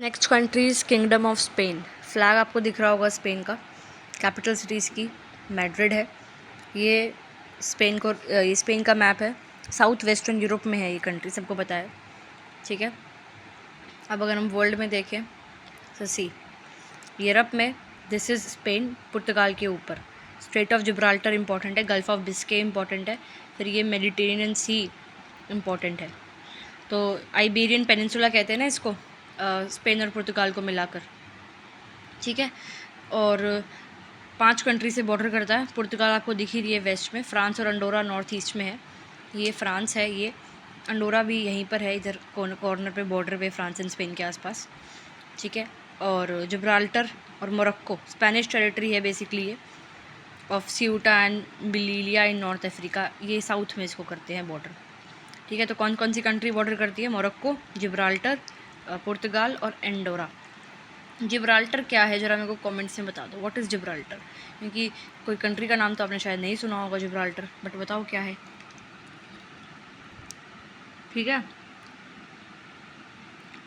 Next country is kingdom of Spain. Flag आपको दिख रहा होगा स्पेन का। कैपिटल सिटीज़ की मैड्रिड है। ये स्पेन का मैप है। साउथ वेस्टर्न यूरोप में है ये कंट्री, सबको पता है, ठीक है। अब अगर हम वर्ल्ड में देखें तो सी यूरोप में दिस इज़ स्पेन, पुर्तगाल के ऊपर। स्ट्रेट ऑफ जिब्राल्टर इंपॉर्टेंट है, गल्फ ऑफ बिस्के इंपॉर्टेंट है, फिर ये मेडिटेरेनियन सी इंपॉर्टेंट है। तो आइबेरियन पेनिनसुला कहते हैं ना इसको, स्पेन और पुर्तगाल को मिलाकर, ठीक है। और 5 कंट्री से बॉर्डर करता है। पुर्तगाल आपको दिख ही रही है वेस्ट में, फ्रांस और अंडोरा नॉर्थ ईस्ट में है। ये फ्रांस है, ये अंडोरा भी यहीं पर है, इधर कॉर्नर पे बॉर्डर पे फ्रांस एंड स्पेन के आसपास, ठीक है। और जिब्राल्टर और मोरक्को स्पेनिश टेरिटरी है बेसिकली ये, of Ceuta and Melilla in North Africa, ये साउथ में इसको करते हैं बॉर्डर, ठीक है। तो कौन कौन सी कंट्री बॉर्डर करती है? मोरक्को, जिब्राल्टर, पुर्तगाल और एंडोरा। जिब्राल्टर क्या है ज़रा मेरे को कमेंट्स में बता दो, व्हाट इज़ जिब्राल्टर, क्योंकि कोई कंट्री का नाम तो आपने शायद नहीं सुना होगा जिब्राल्टर, बट बताओ क्या है, ठीक है।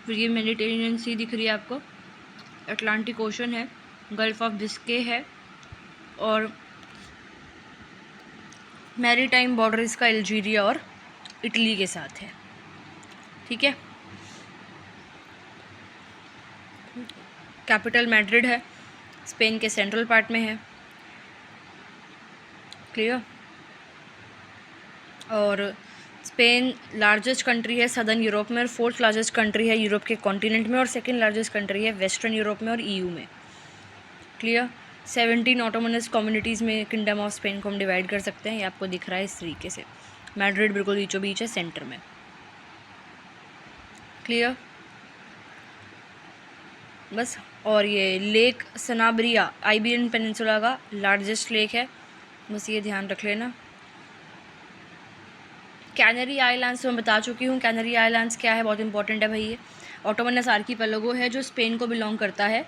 फिर ये मेडिटेरेनियन सी दिख रही है आपको, अटलांटिक ओशन है, गल्फ ऑफ बिस्के है, और मैरीटाइम बॉर्डर इसका अल्जीरिया और इटली के साथ है, ठीक है। कैपिटल मैड्रिड है, स्पेन के सेंट्रल पार्ट में है, क्लियर। और स्पेन लार्जेस्ट कंट्री है सदर्न यूरोप में, और 4th लार्जेस्ट कंट्री है यूरोप के कॉन्टिनेंट में, और 2nd लार्जेस्ट कंट्री है वेस्टर्न यूरोप में और EU में, क्लियर। 17 ऑटोनोमस कम्युनिटीज़ में किंगडम ऑफ स्पेन को हम डिवाइड कर सकते हैं, ये आपको दिख रहा है इस तरीके से। मैड्रिड बिल्कुल बीचों बीच है, सेंटर में, क्लियर। बस। और ये लेक सनाब्रिया आइबेरियन पेनिनसुला का लार्जेस्ट लेक है, बस ये ध्यान रख लेना। कैनरी आइलैंड्स मैं बता चुकी हूँ, कैनरी आइलैंड्स क्या है, बहुत इंपॉर्टेंट है भाई। ये ऑटोमनस आर्कीपेलागो है जो स्पेन को बिलोंग करता है,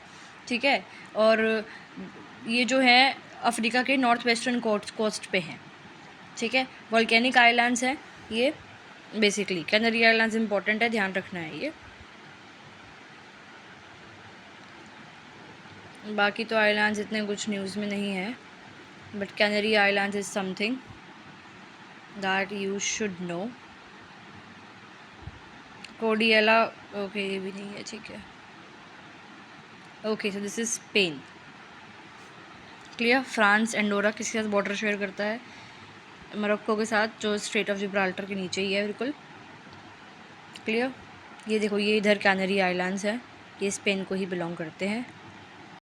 ठीक है। और ये जो है अफ्रीका के नॉर्थ वेस्टर्न कोस्ट पे हैं, ठीक है। वॉल्केनिक आइलैंड्स हैं ये बेसिकली। कैनरी आइलैंड्स इंपॉर्टेंट है, ध्यान रखना है ये। बाकी तो आइलैंड्स इतने कुछ न्यूज़ में नहीं है, but Canary Islands is something that you should know. कोडियाला, ओके, ये भी नहीं है, ठीक है। Okay, so this is Spain, clear. France Andorra किसके साथ बॉर्डर शेयर करता है? मोरक्को के साथ, जो स्ट्रेट ऑफ जिब्राल्टर के नीचे ही है बिल्कुल, क्लियर। ये देखो, ये इधर कैनरी आइलैंड्स है, ये स्पेन को ही बिलोंग करते हैं।